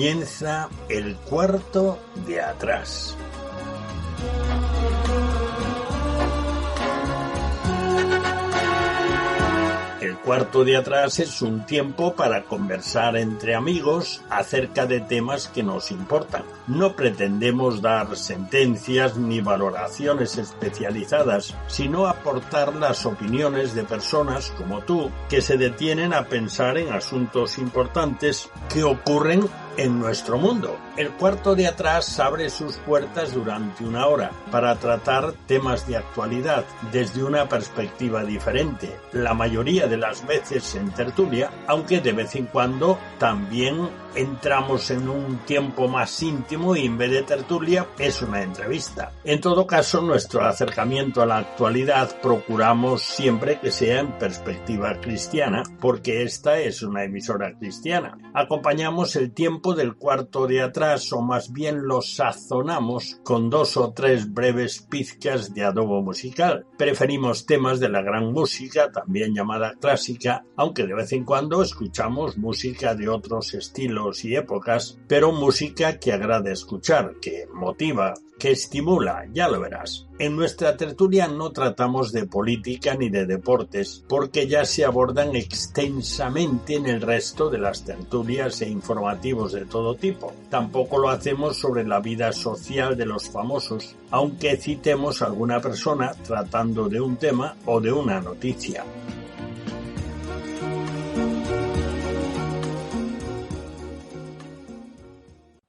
Comienza el cuarto de atrás. El cuarto de atrás es un tiempo para conversar entre amigos acerca de temas que nos importan. No pretendemos dar sentencias ni valoraciones especializadas, sino aportar las opiniones de personas como tú que se detienen a pensar en asuntos importantes que ocurren en nuestro mundo. El cuarto de atrás abre sus puertas durante una hora para tratar temas de actualidad desde una perspectiva diferente, la mayoría de las veces en tertulia, aunque de vez en cuando también entramos en un tiempo más íntimo y en vez de tertulia es una entrevista. En todo caso, nuestro acercamiento a la actualidad procuramos siempre que sea en perspectiva cristiana, porque esta es una emisora cristiana. Acompañamos el tiempo del cuarto de atrás, o más bien lo sazonamos con 2 o 3 breves pizcas de adobo musical. Preferimos temas de la gran música, también llamada clásica, aunque de vez en cuando escuchamos música de otros estilos y épocas, pero música que agrada escuchar, que motiva, que estimula, ya lo verás. En nuestra tertulia no tratamos de política ni de deportes, porque ya se abordan extensamente en el resto de las tertulias e informativos de todo tipo. Tampoco lo hacemos sobre la vida social de los famosos, aunque citemos a alguna persona tratando de un tema o de una noticia.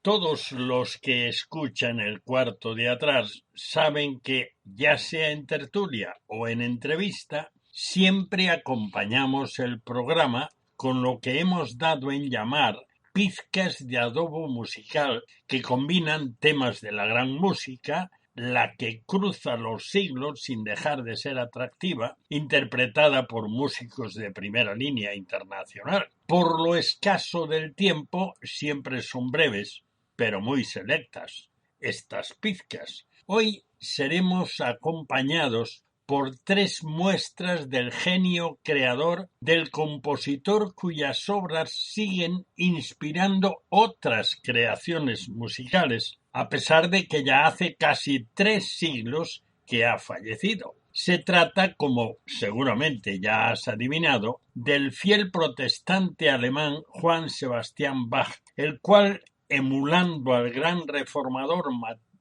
Todos los que escuchan el cuarto de atrás saben que, ya sea en tertulia o en entrevista, siempre acompañamos el programa con lo que hemos dado en llamar pizcas de adobo musical, que combinan temas de la gran música, la que cruza los siglos sin dejar de ser atractiva, interpretada por músicos de primera línea internacional. Por lo escaso del tiempo, siempre son breves, pero muy selectas, estas pizcas. Hoy seremos acompañados por 3 muestras del genio creador del compositor cuyas obras siguen inspirando otras creaciones musicales, a pesar de que ya hace casi 3 siglos que ha fallecido. Se trata, como seguramente ya has adivinado, del fiel protestante alemán Johann Sebastian Bach, el cual, emulando al gran reformador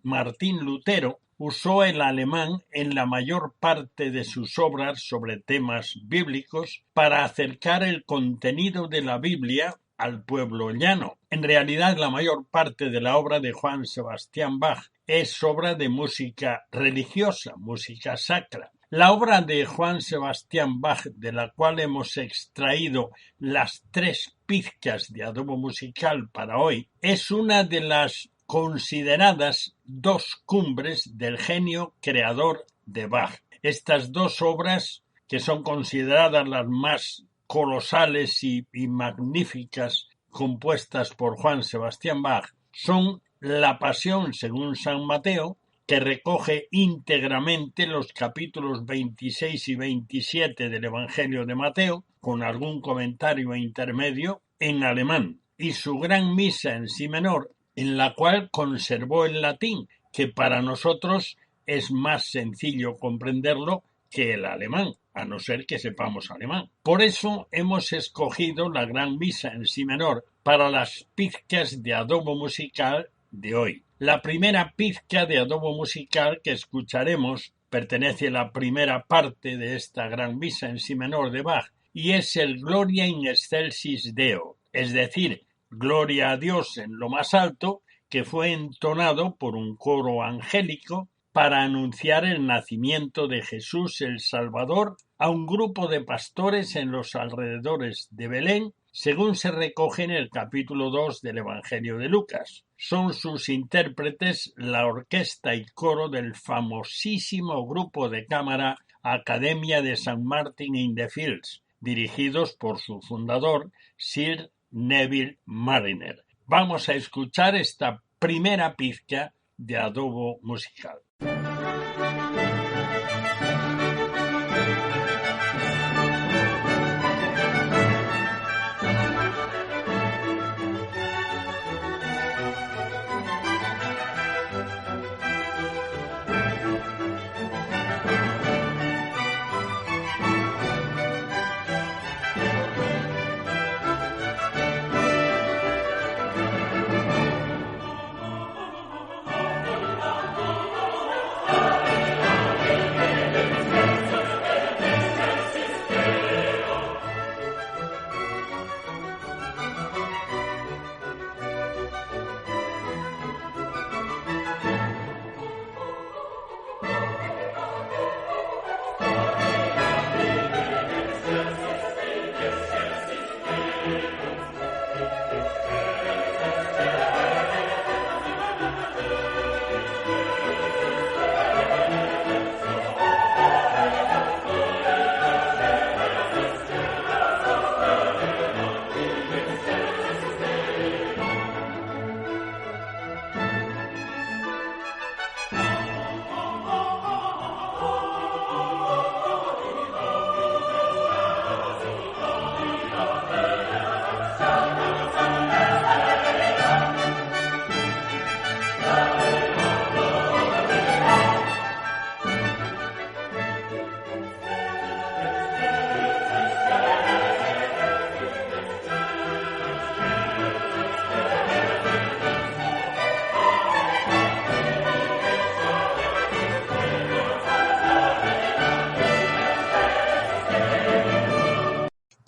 Martín Lutero, usó el alemán en la mayor parte de sus obras sobre temas bíblicos para acercar el contenido de la Biblia al pueblo llano. En realidad, la mayor parte de la obra de Johann Sebastian Bach es obra de música religiosa, música sacra. La obra de Johann Sebastian Bach, de la cual hemos extraído las 3 pizcas de adobo musical para hoy, es una de las consideradas 2 cumbres del genio creador de Bach. Estas 2 obras, que son consideradas las más colosales y magníficas compuestas por Johann Sebastian Bach, son La Pasión según San Mateo, que recoge íntegramente los capítulos 26 y 27 del Evangelio de Mateo, con algún comentario intermedio en alemán, y su gran misa en si menor, en la cual conservó el latín, que para nosotros es más sencillo comprenderlo que el alemán, a no ser que sepamos alemán. Por eso hemos escogido la gran misa en si menor para las pizcas de adobo musical de hoy. La primera pizca de adobo musical que escucharemos pertenece a la primera parte de esta gran misa en si menor de Bach y es el Gloria in excelsis Deo, es decir, Gloria a Dios en lo más alto, que fue entonado por un coro angélico para anunciar el nacimiento de Jesús el Salvador a un grupo de pastores en los alrededores de Belén, según se recoge en el capítulo 2 del Evangelio de Lucas. Son sus intérpretes la orquesta y coro del famosísimo grupo de cámara Academia de St. Martin in the Fields, dirigidos por su fundador, Sir Neville Marriner. Vamos a escuchar esta primera pizca de adobo musical.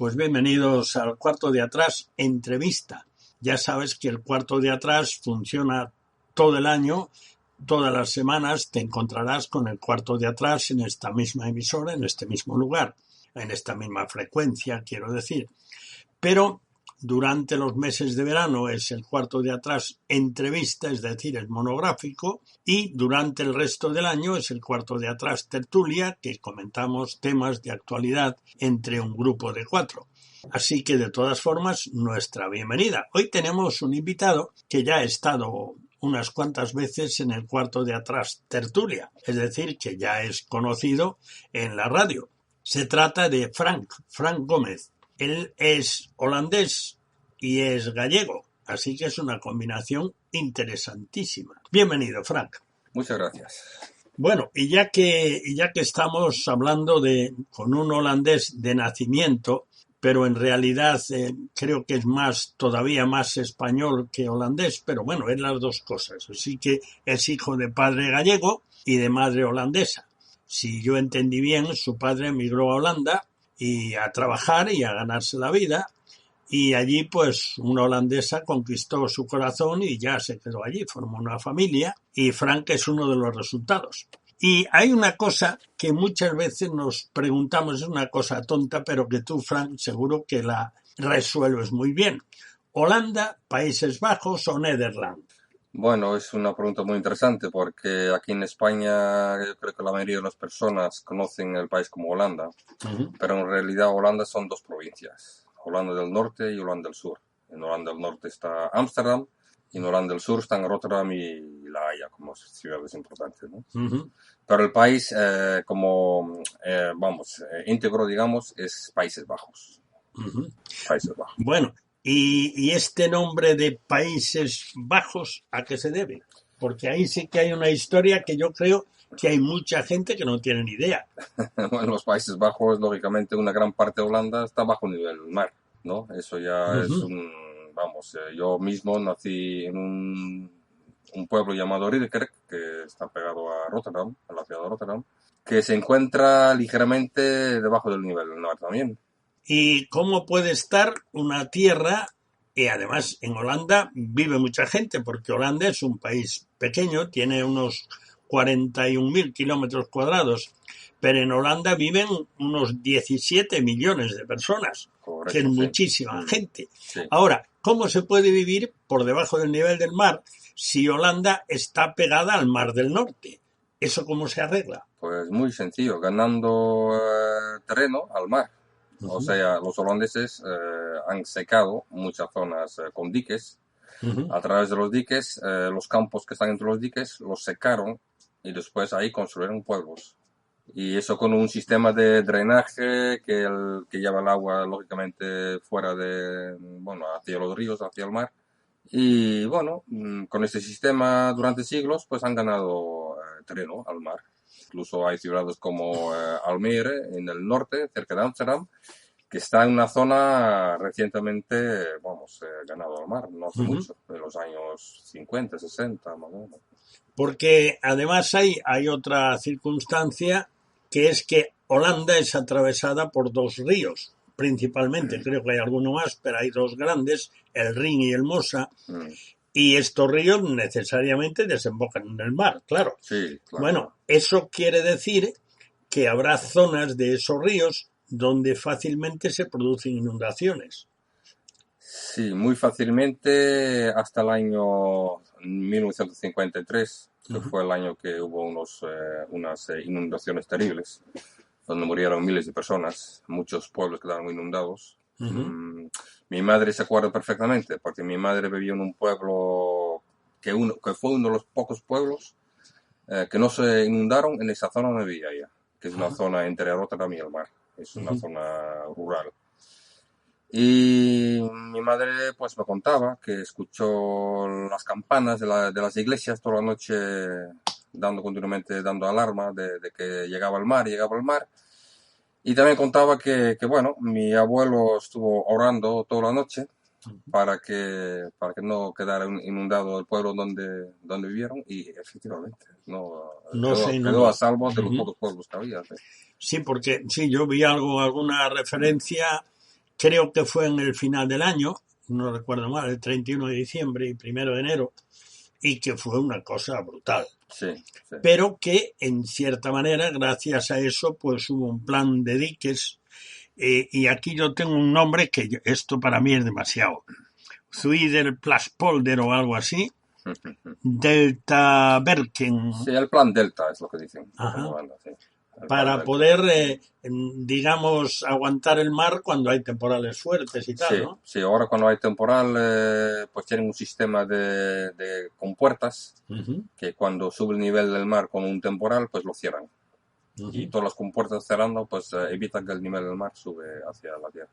Pues bienvenidos al Cuarto de Atrás Entrevista. Ya sabes que el Cuarto de Atrás funciona todo el año, todas las semanas te encontrarás con el Cuarto de Atrás en esta misma emisora, en este mismo lugar, en esta misma frecuencia, quiero decir. Pero durante los meses de verano es el Cuarto de Atrás Entrevista, es decir, es monográfico, y durante el resto del año es el Cuarto de Atrás Tertulia, que comentamos temas de actualidad entre un grupo de 4. Así que, de todas formas, nuestra bienvenida. Hoy tenemos un invitado que ya ha estado unas cuantas veces en el Cuarto de Atrás Tertulia, es decir, que ya es conocido en la radio. Se trata de Frank Gómez. Él es holandés y es gallego, así que es una combinación interesantísima. Bienvenido, Frank. Muchas gracias. Bueno, y ya que estamos hablando con un holandés de nacimiento, pero en realidad creo que es todavía más español que holandés, pero bueno, es las dos cosas. Así que es hijo de padre gallego y de madre holandesa. Si yo entendí bien, su padre emigró a Holanda y a trabajar y a ganarse la vida, y allí pues una holandesa conquistó su corazón y ya se quedó allí, formó una familia, y Frank es uno de los resultados. Y hay una cosa que muchas veces nos preguntamos, es una cosa tonta, pero que tú, Frank, seguro que la resuelves muy bien. ¿Holanda, Países Bajos o Nederland? Bueno, es una pregunta muy interesante porque aquí en España yo creo que la mayoría de las personas conocen el país como Holanda, pero en realidad Holanda son dos provincias, Holanda del Norte y Holanda del Sur. En Holanda del Norte está Ámsterdam y en Holanda del Sur están Rotterdam y La Haya como ciudades importantes, ¿no? Pero el país íntegro, digamos, es Países Bajos. Países Bajos. Bueno, ¿y este nombre de Países Bajos a qué se debe? Porque ahí sí que hay una historia que yo creo que hay mucha gente que no tiene ni idea. Bueno, los Países Bajos, lógicamente, una gran parte de Holanda está bajo nivel del mar, ¿no? Eso ya es yo mismo nací en un pueblo llamado Ridderkerk, que está pegado a Rotterdam, a la ciudad de Rotterdam, que se encuentra ligeramente debajo del nivel del mar también. ¿Y cómo puede estar una tierra? Y además en Holanda vive mucha gente, porque Holanda es un país pequeño, tiene unos 41.000 kilómetros cuadrados, pero en Holanda viven unos 17 millones de personas, Correcto, que es sí. muchísima gente. Sí. Ahora, ¿cómo se puede vivir por debajo del nivel del mar si Holanda está pegada al Mar del Norte? ¿Eso cómo se arregla? Pues muy sencillo, ganando terreno al mar. O sea, los holandeses han secado muchas zonas con diques. A través de los diques, los campos que están entre los diques los secaron y después ahí construyeron pueblos. Y eso con un sistema de drenaje que lleva el agua, lógicamente, hacia los ríos, hacia el mar. Y bueno, con este sistema durante siglos, pues han ganado terreno al mar. Incluso hay ciudades como Almere, en el norte, cerca de Ámsterdam, que está en una zona recientemente, ganado al mar, no hace mucho, en los años 50, 60, más o menos. Porque además hay otra circunstancia, que es que Holanda es atravesada por dos ríos, principalmente, creo que hay alguno más, pero hay dos grandes, el Rin y el Mosa, y estos ríos necesariamente desembocan en el mar, claro. Sí, claro. Bueno, eso quiere decir que habrá zonas de esos ríos donde fácilmente se producen inundaciones. Sí, muy fácilmente hasta el año 1953, que fue el año que hubo unas inundaciones terribles, donde murieron miles de personas, muchos pueblos quedaron inundados. Mi madre se acuerda perfectamente, porque mi madre vivía en un pueblo que fue uno de los pocos pueblos que no se inundaron en esa zona donde vivía ella, que es una zona entre Rotterdam y el mar, es una zona rural. Y mi madre pues me contaba que escuchó las campanas de las iglesias toda la noche continuamente dando alarma de que llegaba el mar. Y también contaba que mi abuelo estuvo orando toda la noche para que no quedara inundado el pueblo donde vivieron, y efectivamente quedó a salvo de los pocos pueblos que había. Sí, porque sí, yo vi alguna referencia creo que fue en el final del año, no recuerdo mal, el 31 de diciembre y 1 de enero, y que fue una cosa brutal. Sí, sí. Pero que, en cierta manera, gracias a eso, pues hubo un plan de diques, y aquí yo tengo un nombre que esto para mí es demasiado. Zuiderplaspolder o algo así. Delta Berken. Sí, el plan Delta es lo que dicen. Sí. Para poder, digamos, aguantar el mar cuando hay temporales fuertes y tal, sí, ¿no? Sí, ahora cuando hay temporal, pues tienen un sistema de compuertas que cuando sube el nivel del mar con un temporal, pues lo cierran. Y todas las compuertas cerrando, pues evitan que el nivel del mar sube hacia la tierra,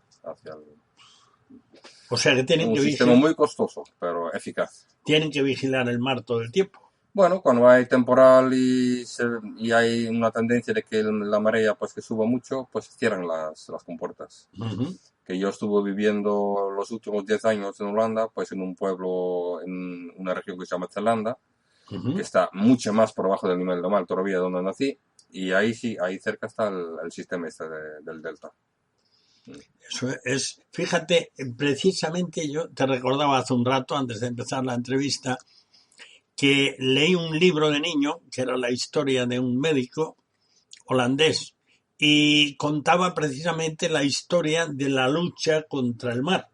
O sea que tienen un sistema muy costoso, pero eficaz. Tienen que vigilar el mar todo el tiempo. Bueno, cuando hay temporal y hay una tendencia de que la marea pues que suba mucho, pues cierran las compuertas. Que yo estuve viviendo los últimos 10 años en Holanda, pues en un pueblo, en una región que se llama Zelanda, que está mucho más por abajo del nivel del mar todavía donde nací, y ahí sí, ahí cerca está el sistema este del delta. Eso es, fíjate, precisamente yo te recordaba hace un rato, antes de empezar la entrevista, que leí un libro de niño, que era la historia de un médico holandés, y contaba precisamente la historia de la lucha contra el mar,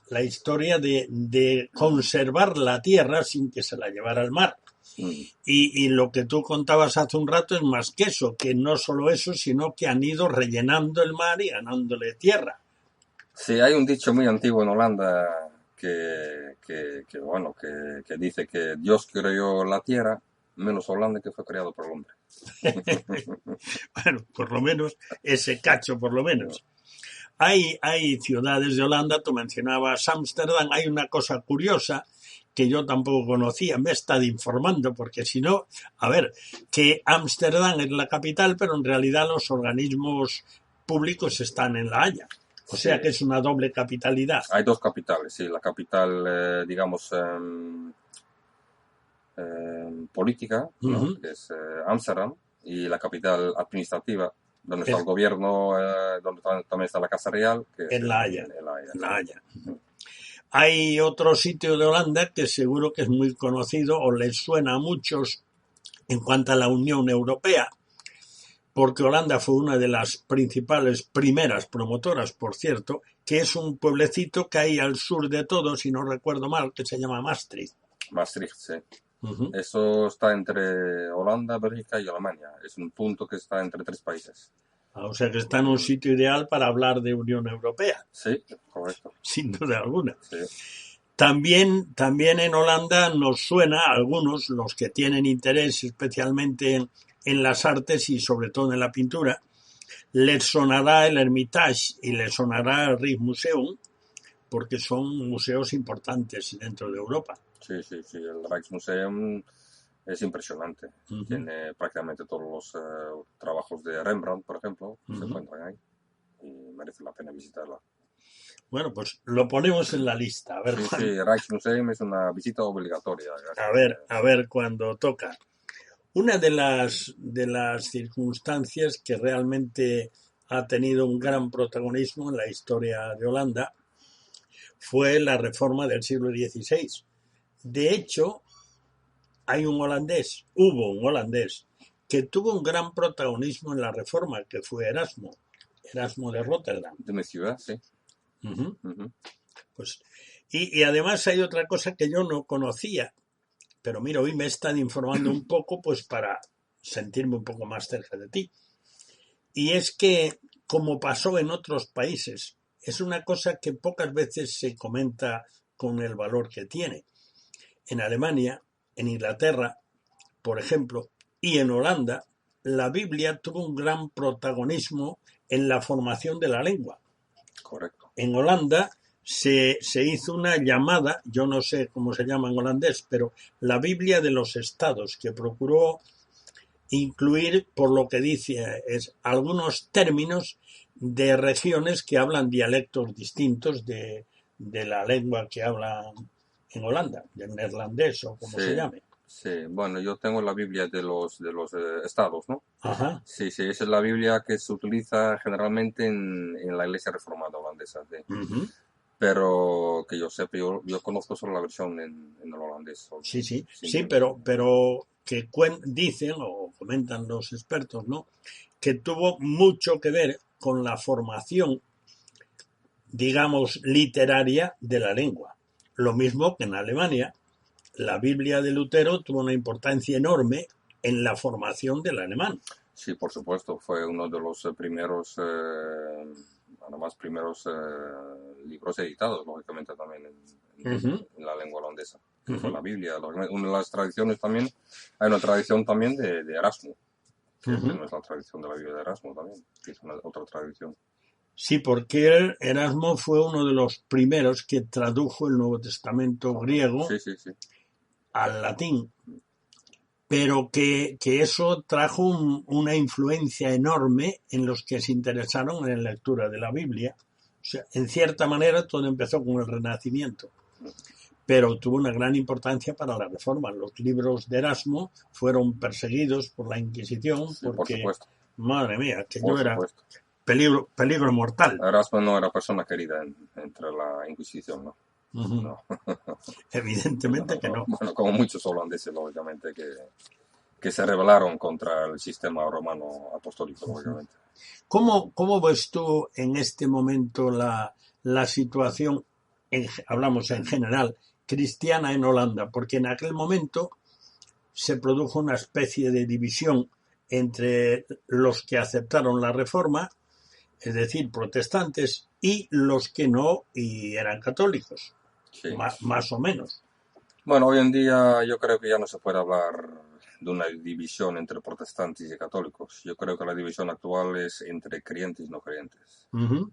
la historia de conservar la tierra sin que se la llevara el mar. Y lo que tú contabas hace un rato es más que eso, que no solo eso, sino que han ido rellenando el mar y ganándole tierra. Sí, hay un dicho muy antiguo en Holanda que dice que Dios creó la tierra, menos Holanda, que fue creado por el hombre. Bueno, por lo menos, ese cacho por lo menos. Hay ciudades de Holanda, tú mencionabas Ámsterdam, hay una cosa curiosa que yo tampoco conocía, me he estado informando, porque si no, a ver, que Ámsterdam es la capital, pero en realidad los organismos públicos están en La Haya. O sea que es una doble capitalidad. Hay dos capitales, sí. La capital, digamos, política, ¿no? Que es Ámsterdam, y la capital administrativa, donde está el gobierno, donde también está la Casa Real, que es en La Haya. En La Haya. Hay otro sitio de Holanda que seguro que es muy conocido o les suena a muchos en cuanto a la Unión Europea, porque Holanda fue una de las primeras promotoras, por cierto, que es un pueblecito que hay al sur de todo, si no recuerdo mal, que se llama Maastricht. Maastricht, sí. Eso está entre Holanda, Bélgica y Alemania. Es un punto que está entre 3 países. O sea que está en un sitio ideal para hablar de Unión Europea. Sí, correcto. Sin duda alguna. Sí. También en Holanda nos suena a algunos, los que tienen interés especialmente en las artes y sobre todo en la pintura, les sonará el Hermitage y les sonará el Rijksmuseum, porque son museos importantes dentro de Europa. Sí. El Rijksmuseum es impresionante. Tiene prácticamente todos los trabajos de Rembrandt, por ejemplo, que se encuentran ahí. Y merece la pena visitarla. Bueno, pues lo ponemos en la lista. A ver sí, Rijksmuseum es una visita obligatoria. A ver cuándo toca. Una de las circunstancias que realmente ha tenido un gran protagonismo en la historia de Holanda fue la reforma del siglo XVI. De hecho, hubo un holandés que tuvo un gran protagonismo en la reforma, que fue Erasmo de Rotterdam. De mi ciudad, sí. Pues, y además hay otra cosa que yo no conocía, pero mira, hoy me están informando un poco pues para sentirme un poco más cerca de ti. Y es que, como pasó en otros países, es una cosa que pocas veces se comenta con el valor que tiene. En Alemania, en Inglaterra, por ejemplo, y en Holanda, la Biblia tuvo un gran protagonismo en la formación de la lengua. Correcto. En Holanda se hizo una llamada, yo no sé cómo se llama en holandés, pero la Biblia de los Estados, que procuró incluir, por lo que dice, algunos términos de regiones que hablan dialectos distintos de la lengua que hablan en Holanda, del neerlandés o como se llame. Sí, bueno, yo tengo la Biblia de los estados, ¿no? Ajá. Sí, esa es la Biblia que se utiliza generalmente en la Iglesia Reformada holandesa, sí. Ujú. Pero que yo sepa, yo conozco solo la versión en el holandés, solo, Sí, sí, sí, simplemente. pero que dicen o comentan los expertos, ¿no? Que tuvo mucho que ver con la formación, digamos, literaria de la lengua. Lo mismo que en Alemania, la Biblia de Lutero tuvo una importancia enorme en la formación del alemán. Sí, por supuesto, fue uno de los primeros, además, primeros libros editados, lógicamente, también Ujú, en la lengua holandesa, que fue la ujú, Biblia. Una de las tradiciones también, hay una tradición también de Erasmo, que ujú. no es la tradición de la Biblia de Erasmo también, que es otra tradición. Sí, porque Erasmo fue uno de los primeros que tradujo el Nuevo Testamento Correcto. griego Sí, sí, sí. al latín, pero que eso trajo una influencia enorme en los que se interesaron en la lectura de la Biblia. O sea, en cierta manera todo empezó con el Renacimiento, pero tuvo una gran importancia para la Reforma. Los libros de Erasmo fueron perseguidos por la Inquisición Sí, por porque, supuesto, madre mía, que yo por era supuesto. peligro mortal. Erasmo no era persona querida entre la Inquisición, ¿no? Uh-huh. No. No, Evidentemente que no. no. Bueno, como muchos holandeses, lógicamente, que se rebelaron contra el sistema romano apostólico, lógicamente. ¿Cómo ves tú en este momento la situación, hablamos en general, cristiana en Holanda? Porque en aquel momento se produjo una especie de división entre los que aceptaron la reforma, es decir, protestantes, y los que no y eran católicos, Sí. más o menos. Bueno, hoy en día yo creo que ya no se puede hablar de una división entre protestantes y católicos. Yo creo que la división actual es entre creyentes y no creyentes. Uh-huh.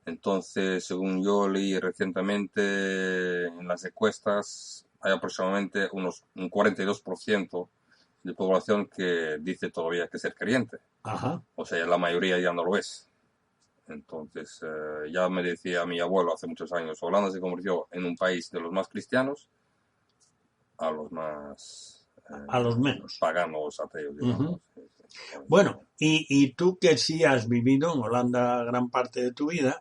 Entonces, según yo leí recientemente en las encuestas, hay aproximadamente un 42% de población que dice todavía que ser creyente. Ajá. O sea, la mayoría ya no lo es. Entonces, ya me decía mi abuelo hace muchos años, Holanda se convirtió en un país de los más cristianos a los más A los menos. paganos, ateos, Uh-huh. digamos. Bueno, y tú que sí has vivido en Holanda gran parte de tu vida,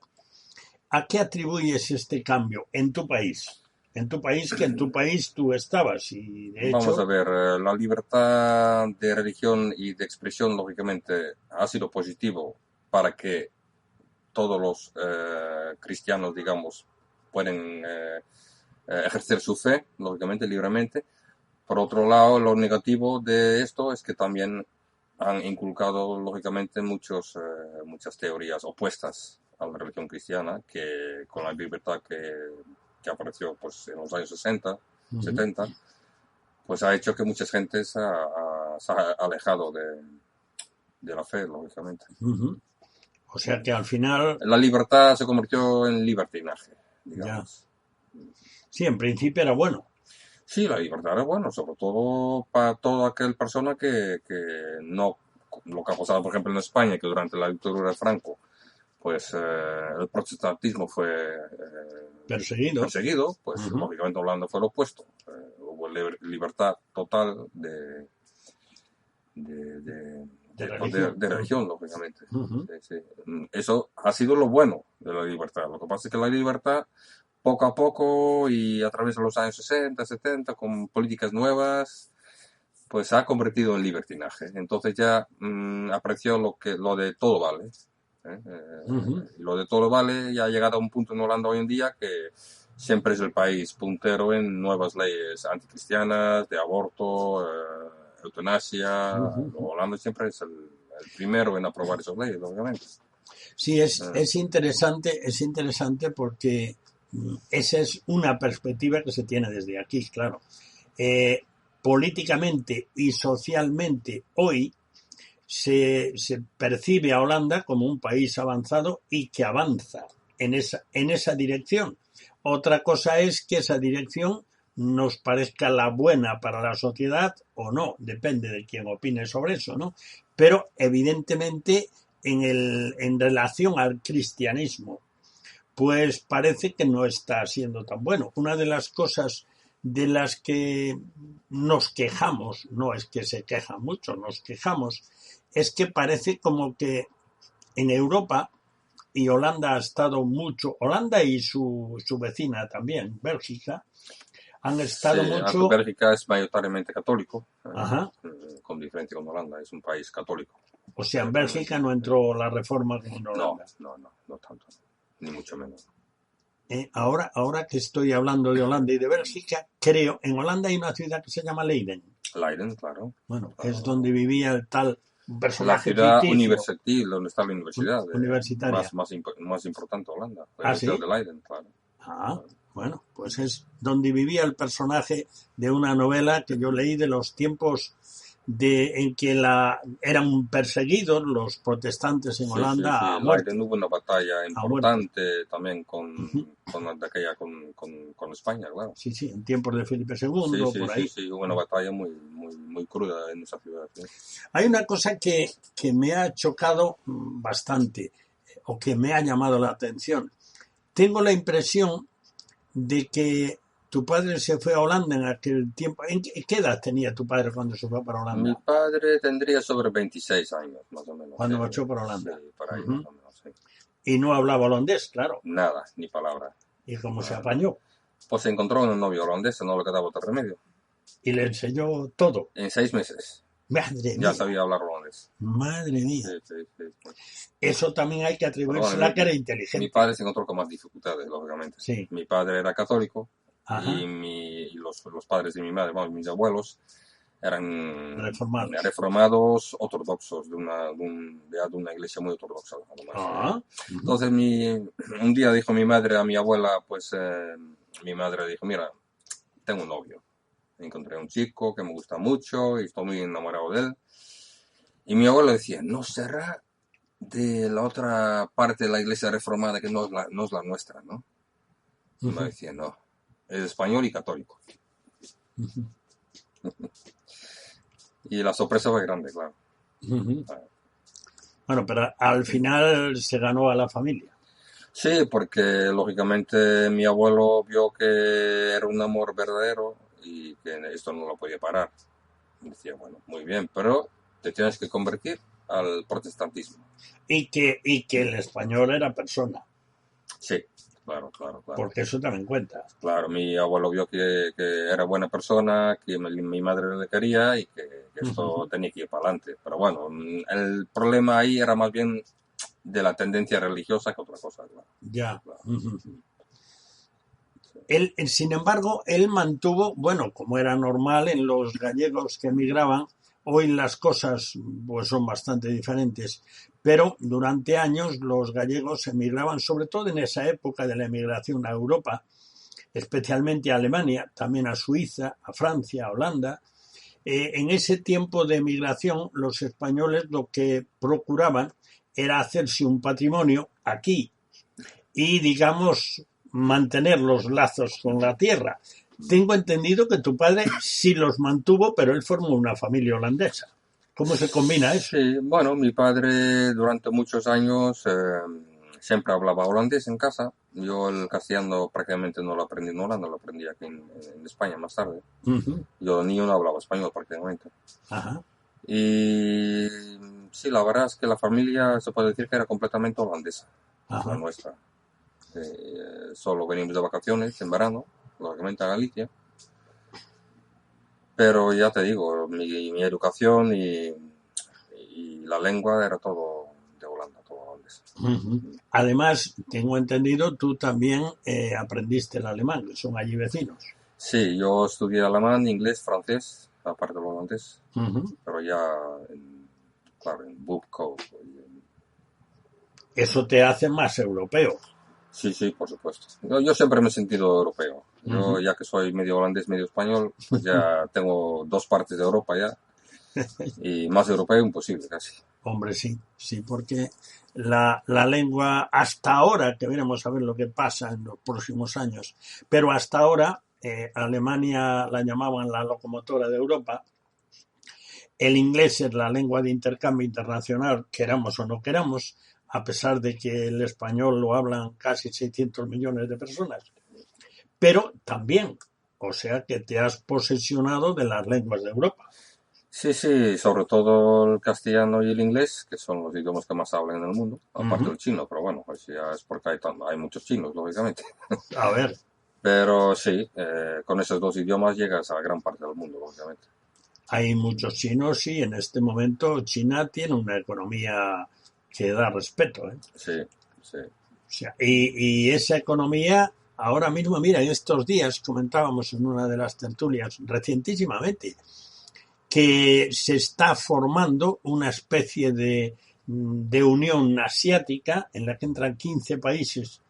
¿a qué atribuyes este cambio en tu país? En tu país, que en tu país tú estabas y de Vamos a hecho, ver, la libertad de religión y de expresión, lógicamente, ha sido positivo para que todos los cristianos, digamos, pueden ejercer su fe, lógicamente, libremente. Por otro lado, lo negativo de esto es que también han inculcado, lógicamente, muchas teorías opuestas a la religión cristiana, que con la libertad que apareció pues, en los años 60, uh-huh, 70, pues ha hecho que mucha gente se ha alejado de la fe, lógicamente. uh-huh. O sea que al final, La libertad se convirtió en libertinaje, ya, digamos. sí, en principio era bueno. Sí, la libertad es bueno, sobre todo para toda aquella persona que no, lo que ha pasado, por ejemplo, en España, que durante la dictadura de Franco, pues el protestantismo fue Perseguido. perseguido, pues Uh-huh, lógicamente Holanda fue lo opuesto. Hubo libertad total de, de, de de religión. religión, lógicamente. Uh-huh, Sí, sí. Eso ha sido lo bueno de la libertad. Lo que pasa es que la libertad, poco a poco y a través de los años 60, 70, con políticas nuevas, pues se ha convertido en libertinaje. Entonces ya apareció lo de todo vale. uh-huh. Lo de todo vale ya ha llegado a un punto en Holanda hoy en día que siempre es el país puntero en nuevas leyes anticristianas, de aborto, eutanasia. Uh-huh. Holanda siempre es el primero en aprobar esas leyes, obviamente. Sí, Eh, es interesante porque esa es una perspectiva que se tiene desde aquí, claro. Eh, políticamente y socialmente hoy se percibe a Holanda como un país avanzado y que avanza en esa dirección. Otra cosa es que esa dirección nos parezca la buena para la sociedad o no, depende de quien opine sobre eso, ¿no? Pero evidentemente en relación al cristianismo, pues parece que no está siendo tan bueno. Una de las cosas de las que nos quejamos, no es que se quejan mucho, nos quejamos, es que parece como que en Europa, y Holanda ha estado mucho, Holanda y su vecina también, Bélgica, han estado Sí, aunque mucho. Bélgica es mayoritariamente católico, Ajá. con diferencia con Holanda, es un país católico. O sea, en Bélgica no entró la reforma como en Holanda. No tanto, ni mucho menos. Ahora que estoy hablando de Holanda y de Bélgica, creo, en Holanda hay una ciudad que se llama Leiden. Leiden, claro. Bueno, Claro. es donde vivía el tal personaje la ciudad ficticio. universitaria, donde está la universidad. Universitaria. Más importante de Holanda. ¿Sí? De Leiden, claro. Bueno, pues es donde vivía el personaje de una novela que yo leí de los tiempos en que eran perseguidos los protestantes en Holanda a muerte. Leiden hubo una batalla importante también con España, claro. Sí, en tiempos de Felipe II, por ahí. Sí, hubo una batalla muy cruda en esa ciudad. Sí. Hay una cosa que me ha chocado bastante, o que me ha llamado la atención. Tengo la impresión de que tu padre se fue a Holanda en aquel tiempo. ¿Qué edad tenía tu padre cuando se fue para Holanda? Mi padre tendría sobre 26 años, más o menos. Cuando marchó para Holanda. Sí, para ahí más o menos, sí. Y no hablaba holandés, claro. Nada, ni palabra. ¿Y cómo se apañó? Pues se encontró un novio holandés, no le quedaba otro remedio. Y le enseñó todo. En 6 meses. Madre mía. Ya sabía hablar holandés. Madre mía. Sí. Eso también hay que atribuírsela que era inteligente. Mi padre se encontró con más dificultades, lógicamente. Sí. Mi padre era católico. Ajá. Y los padres de mi madre, mis abuelos, eran reformados ortodoxos, de una iglesia muy ortodoxa. Además. Entonces, un día dijo mi madre a mi abuela, pues mi madre dijo, mira, tengo un novio. Encontré un chico que me gusta mucho y estoy muy enamorado de él. Y mi abuela decía, ¿no será de la otra parte de la iglesia reformada que no es la nuestra, no? Y me decía, no. Es español y católico. Y la sorpresa fue grande, claro. Bueno, pero al final se ganó a la familia. Sí, porque lógicamente mi abuelo vio que era un amor verdadero y que esto no lo podía parar. Y decía, bueno, muy bien, pero te tienes que convertir al protestantismo. Y que el español era persona. Sí. Claro. Porque eso también cuenta. Claro, mi abuelo vio que era buena persona, que mi madre le quería y que esto tenía que ir para adelante. Pero bueno, el problema ahí era más bien de la tendencia religiosa que otra cosa. Claro. Ya. Claro. Él, sin embargo, él mantuvo, bueno, como era normal en los gallegos que emigraban, hoy las cosas pues son bastante diferentes, pero durante años los gallegos emigraban, sobre todo en esa época de la emigración a Europa, especialmente a Alemania, también a Suiza, a Francia, a Holanda. En ese tiempo de emigración los españoles lo que procuraban era hacerse un patrimonio aquí y, digamos, mantener los lazos con la tierra. Tengo entendido que tu padre sí los mantuvo, pero él formó una familia holandesa. ¿Cómo se combina eso? Sí, bueno, mi padre durante muchos años siempre hablaba holandés en casa. Yo el castellano prácticamente no lo aprendí en Holanda, lo aprendí aquí en España más tarde. Yo niño no hablaba español prácticamente. Ajá. Y sí, la verdad es que la familia se puede decir que era completamente holandesa, la nuestra. Solo venimos de vacaciones en verano, lógicamente a Galicia. Pero ya te digo, mi educación y la lengua era todo de Holanda, todo holandés. Además, tengo entendido, tú también aprendiste el alemán, que son allí vecinos. Sí, yo estudié alemán, inglés, francés, aparte del holandés. Pero ya, en Boekhoff. Eso te hace más europeo. Sí, por supuesto. Yo siempre me he sentido europeo. Yo, ya que soy medio holandés, medio español, pues ya tengo 2 partes de Europa ya. Y más europeo imposible casi. Hombre, sí, porque la lengua, hasta ahora, que veremos a ver lo que pasa en los próximos años, pero hasta ahora Alemania la llamaban la locomotora de Europa. El inglés es la lengua de intercambio internacional, queramos o no queramos, a pesar de que el español lo hablan casi 600 millones de personas. Pero también O sea que te has posesionado de las lenguas de Europa. Sí, sí, sobre todo el castellano y el inglés, que son los idiomas que más hablan en el mundo, aparte del chino, pero bueno, pues ya es porque hay muchos chinos, lógicamente. A ver. Pero sí, con esos dos idiomas llegas a gran parte del mundo, lógicamente. Hay muchos chinos y en este momento China tiene una economía que da respeto, ¿eh? Sí, sí. O sea, y esa economía, ahora mismo, mira, en estos días comentábamos en una de las tertulias recientísimamente, que se está formando una especie de unión asiática en la que entran 15 países.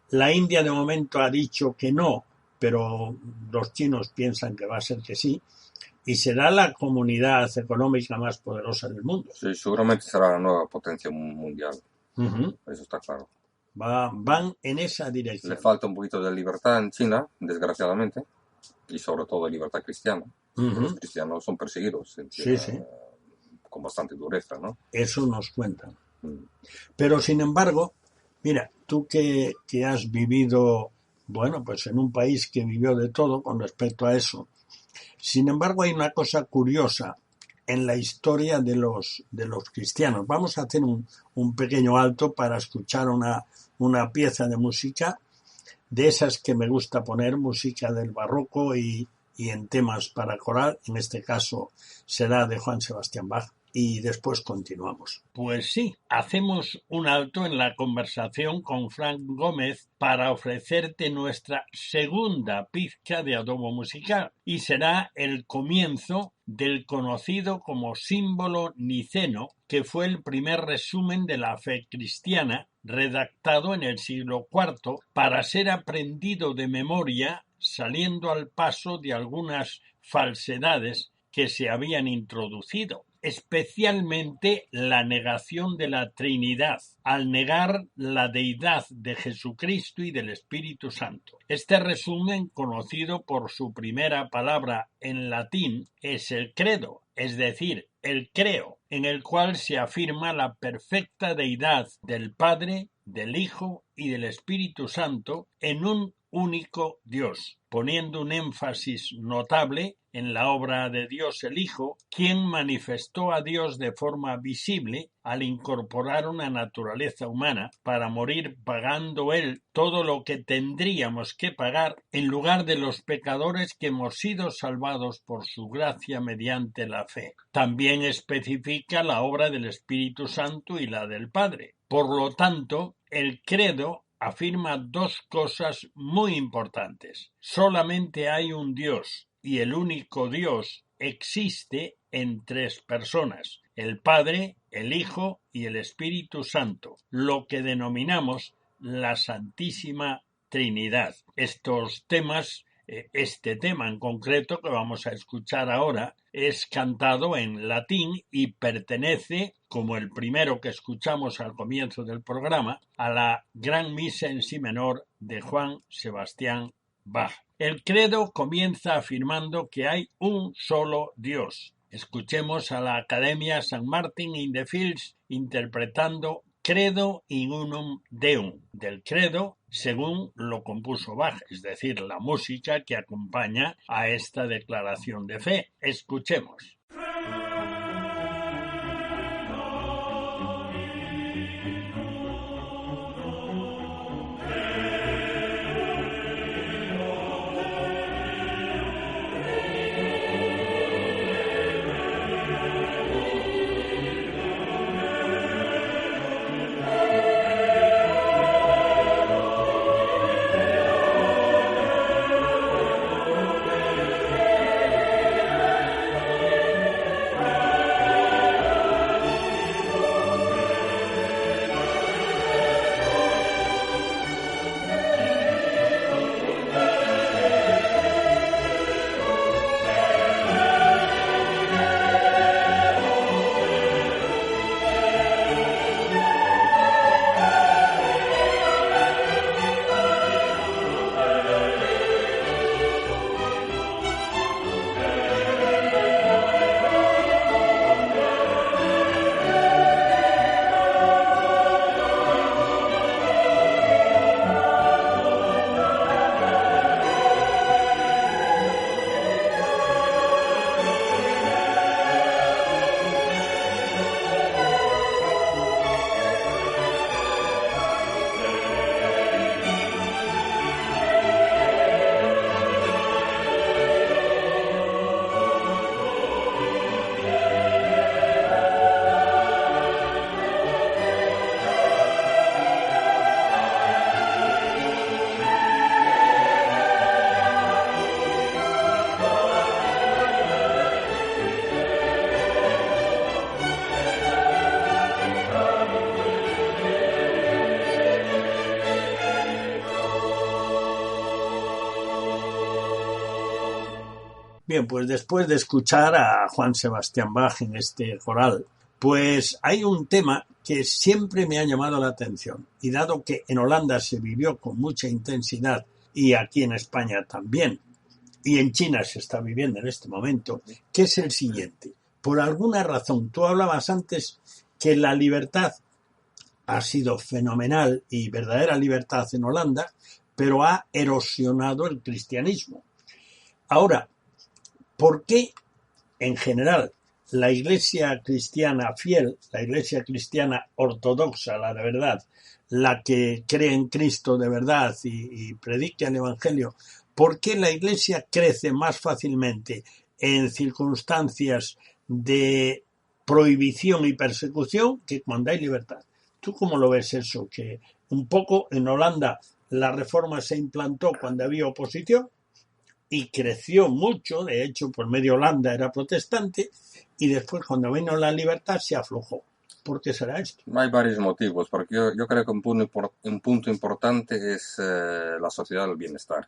La India de momento ha dicho que no, pero los chinos piensan que va a ser que sí, y será la comunidad económica más poderosa del mundo. Sí, seguramente será la nueva potencia mundial. Eso está claro. Van en esa dirección. Le falta un poquito de libertad en China, desgraciadamente, y sobre todo de libertad cristiana. Los cristianos son perseguidos en China, sí. Con bastante dureza, ¿no? Eso nos cuentan. Pero sin embargo, mira, tú que has vivido, bueno, pues en un país que vivió de todo con respecto a eso. Sin embargo, hay una cosa curiosa en la historia de los cristianos. Vamos a hacer un pequeño alto para escuchar una pieza de música de esas que me gusta poner, música del barroco y en temas para coral. En este caso será de Johann Sebastian Bach. Y después continuamos. Pues sí, hacemos un alto en la conversación con Frank Gómez para ofrecerte nuestra segunda pizca de adobo musical y será el comienzo del conocido como símbolo niceno, que fue el primer resumen de la fe cristiana redactado en el siglo IV para ser aprendido de memoria, saliendo al paso de algunas falsedades que se habían introducido, especialmente la negación de la Trinidad, al negar la deidad de Jesucristo y del Espíritu Santo. Este resumen, conocido por su primera palabra en latín, es el credo, es decir, el creo, en el cual se afirma la perfecta deidad del Padre, del Hijo y del Espíritu Santo en un único Dios, poniendo un énfasis notable en la obra de Dios el Hijo, quien manifestó a Dios de forma visible al incorporar una naturaleza humana para morir pagando Él todo lo que tendríamos que pagar en lugar de los pecadores que hemos sido salvados por su gracia mediante la fe. También especifica la obra del Espíritu Santo y la del Padre. Por lo tanto, el credo afirma dos cosas muy importantes. Solamente hay un Dios y el único Dios existe en tres personas, el Padre, el Hijo y el Espíritu Santo, lo que denominamos la Santísima Trinidad. Estos temas, este tema en concreto que vamos a escuchar ahora, es cantado en latín y pertenece, como el primero que escuchamos al comienzo del programa, a la Gran Misa en Si menor de Johann Sebastian Bach. El credo comienza afirmando que hay un solo Dios. Escuchemos a la Academia St. Martin in the Fields interpretando Credo in unum Deum, del credo según lo compuso Bach, es decir, la música que acompaña a esta declaración de fe. Escuchemos. Bien, pues después de escuchar a Juan Sebastián Bach en este coral, pues hay un tema que siempre me ha llamado la atención. Y dado que en Holanda se vivió con mucha intensidad y aquí en España también, y en China se está viviendo en este momento, que es el siguiente. Por alguna razón, tú hablabas antes que la libertad ha sido fenomenal y verdadera libertad en Holanda, pero ha erosionado el cristianismo. Ahora, ¿por qué en general la Iglesia cristiana fiel, la Iglesia cristiana ortodoxa, la de verdad, la que cree en Cristo de verdad y predica el Evangelio, por qué la Iglesia crece más fácilmente en circunstancias de prohibición y persecución que cuando hay libertad? ¿Tú cómo lo ves eso? Que un poco en Holanda la reforma se implantó cuando había oposición y creció mucho, de hecho por medio Holanda era protestante, y después cuando vino la libertad se aflojó. ¿Por qué será esto? Hay varios motivos, porque yo creo que un punto importante es la sociedad del bienestar.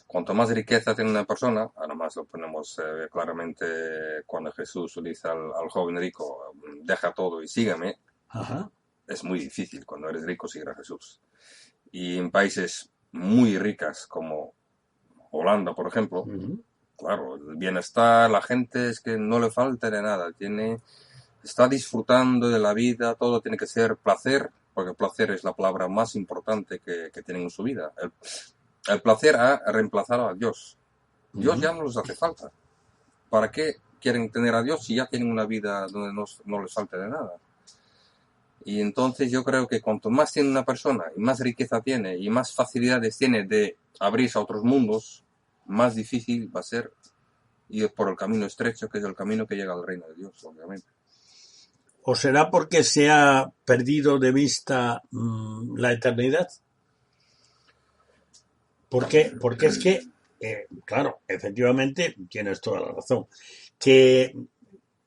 Cuanto más riqueza tiene una persona, además lo ponemos claramente cuando Jesús le dice al joven rico, deja todo y sígueme. Ajá. Es muy difícil cuando eres rico seguir a Jesús. Y en países muy ricas como Holanda, por ejemplo, claro, el bienestar, la gente es que no le falta de nada, está disfrutando de la vida, todo tiene que ser placer, porque placer es la palabra más importante que tienen en su vida. El placer ha reemplazado a Dios. Dios ya no les hace falta. ¿Para qué quieren tener a Dios si ya tienen una vida donde no les falta de nada? Y entonces yo creo que cuanto más tiene una persona y más riqueza tiene y más facilidades tiene de abrirse a otros mundos, más difícil va a ser ir por el camino estrecho, que es el camino que llega al reino de Dios, obviamente. ¿O será porque se ha perdido de vista la eternidad? Porque es que, claro, efectivamente, tienes toda la razón, que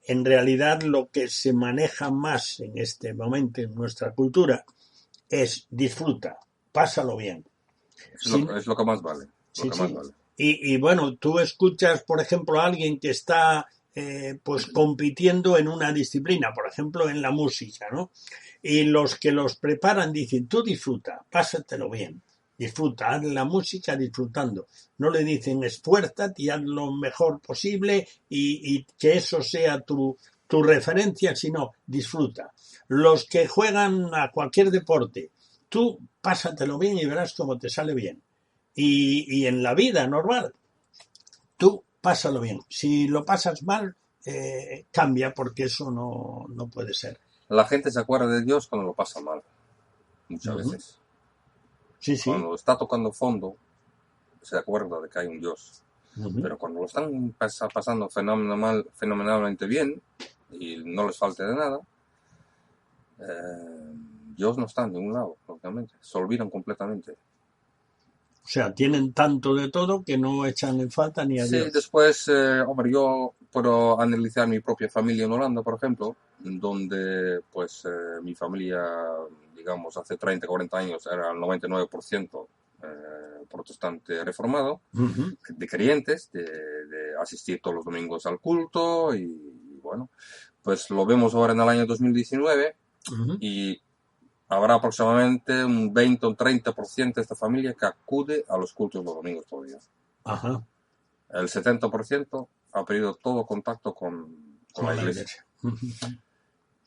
en realidad lo que se maneja más en este momento en nuestra cultura es disfruta, pásalo bien. Es lo que más vale. Sí. Y bueno, tú escuchas, por ejemplo, a alguien que está pues compitiendo en una disciplina, por ejemplo, en la música, ¿no? Y los que los preparan dicen, tú disfruta, pásatelo bien. Disfruta, haz la música disfrutando. No le dicen esfuérzate y haz lo mejor posible y que eso sea tu referencia, sino disfruta. Los que juegan a cualquier deporte, tú pásatelo bien y verás cómo te sale bien. Y en la vida normal, tú pásalo bien. Si lo pasas mal, cambia porque eso no puede ser. La gente se acuerda de Dios cuando lo pasa mal, muchas veces. Sí. Cuando está tocando fondo, se acuerda de que hay un Dios. Pero cuando lo están pasando fenomenalmente bien y no les falte de nada, Dios no está en ningún lado, obviamente. Se olvidan completamente. O sea, tienen tanto de todo que no echan en falta ni a Dios. Sí, después, hombre, yo puedo analizar mi propia familia en Holanda, por ejemplo, donde pues mi familia, digamos, hace 30, 40 años era el 99% protestante reformado, de creyentes, de asistir todos los domingos al culto y bueno, pues lo vemos ahora en el año 2019 y habrá aproximadamente un 20 o un 30% de esta familia que acude a los cultos los domingos todavía. Ajá. El 70% ha perdido todo contacto con la iglesia.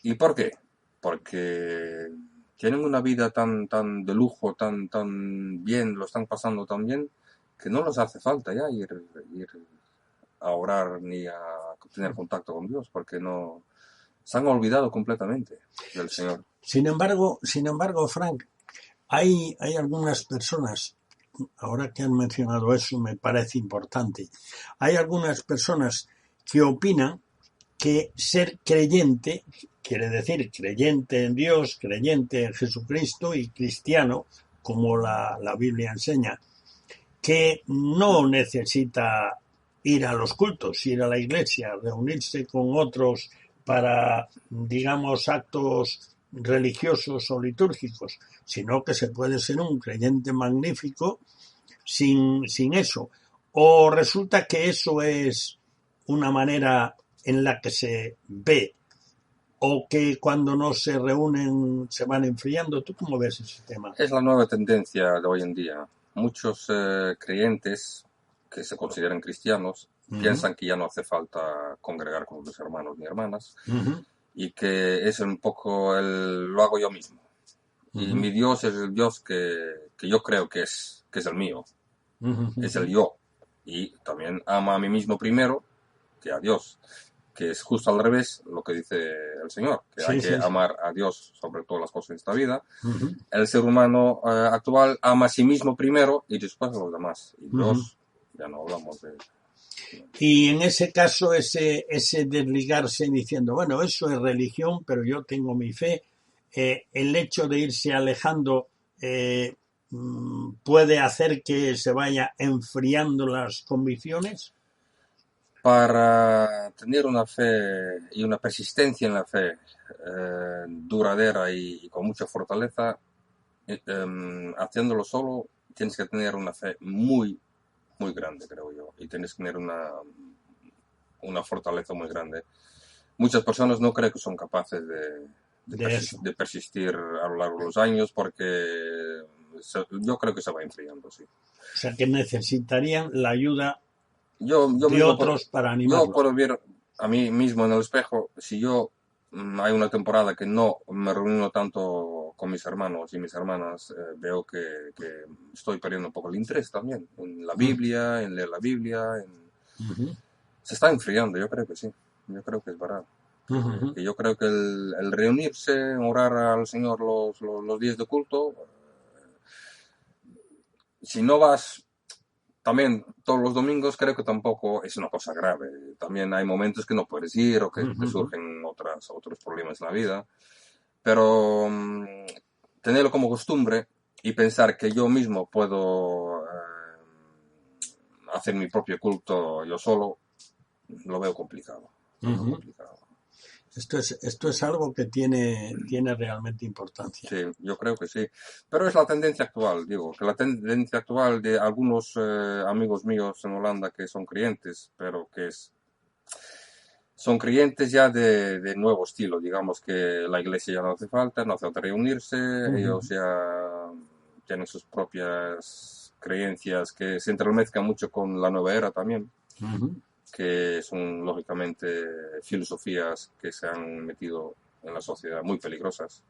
¿Y por qué? Porque tienen una vida tan de lujo, tan bien, lo están pasando tan bien, que no les hace falta ya ir a orar ni a tener contacto con Dios, porque no se han olvidado completamente del Señor. Sin embargo, Frank, hay algunas personas, ahora que han mencionado eso me parece importante, hay algunas personas que opinan que ser creyente quiere decir creyente en Dios, creyente en Jesucristo y cristiano, como la Biblia enseña, que no necesita ir a los cultos, ir a la iglesia, reunirse con otros para, digamos, actos religiosos o litúrgicos, sino que se puede ser un creyente magnífico sin eso. ¿O resulta que eso es una manera en la que se ve o que cuando no se reúnen se van enfriando? ¿Tú cómo ves ese tema? Es la nueva tendencia de hoy en día. Muchos creyentes que se consideran cristianos piensan que ya no hace falta congregar con los hermanos ni hermanas y que es un poco lo hago yo mismo. Y mi Dios es el Dios que yo creo que es el mío. Es el yo. Y también ama a mí mismo primero que a Dios, que es justo al revés lo que dice el Señor, que hay que amar a Dios sobre todas las cosas en esta vida. El ser humano actual ama a sí mismo primero y después a los demás. Y Dios, ya no hablamos de... Y en ese caso, ese desligarse diciendo, bueno, eso es religión, pero yo tengo mi fe, el hecho de irse alejando puede hacer que se vaya enfriando las convicciones. Para tener una fe y una persistencia en la fe duradera y con mucha fortaleza, haciéndolo solo, tienes que tener una fe muy, muy grande, creo yo, y tienes que tener una fortaleza muy grande. Muchas personas no creo que son capaces de persistir a lo largo de los años porque yo creo que se va enfriando, sí. O sea, que necesitarían la ayuda de otros para animarlos. Yo puedo ver a mí mismo en el espejo, si hay una temporada que no me reúno tanto con mis hermanos y mis hermanas, veo que estoy perdiendo un poco el interés también en la Biblia, en leer la Biblia. Se está enfriando, yo creo que sí. Yo creo que es verdad. Yo creo que el reunirse, orar al Señor los días de culto, si no vas también todos los domingos, creo que tampoco es una cosa grave. También hay momentos que no puedes ir o que te surgen otros problemas en la vida. Pero tenerlo como costumbre y pensar que yo mismo puedo hacer mi propio culto yo solo, lo veo complicado. Esto es algo que tiene realmente importancia. Sí, yo creo que sí. Pero es la tendencia actual, digo, que la tendencia actual de algunos amigos míos en Holanda que son creyentes, pero son creyentes ya de nuevo estilo, digamos que la iglesia ya no hace falta reunirse, ellos ya tienen sus propias creencias que se entremezclan mucho con la nueva era también. Que son lógicamente filosofías que se han metido en la sociedad muy peligrosas.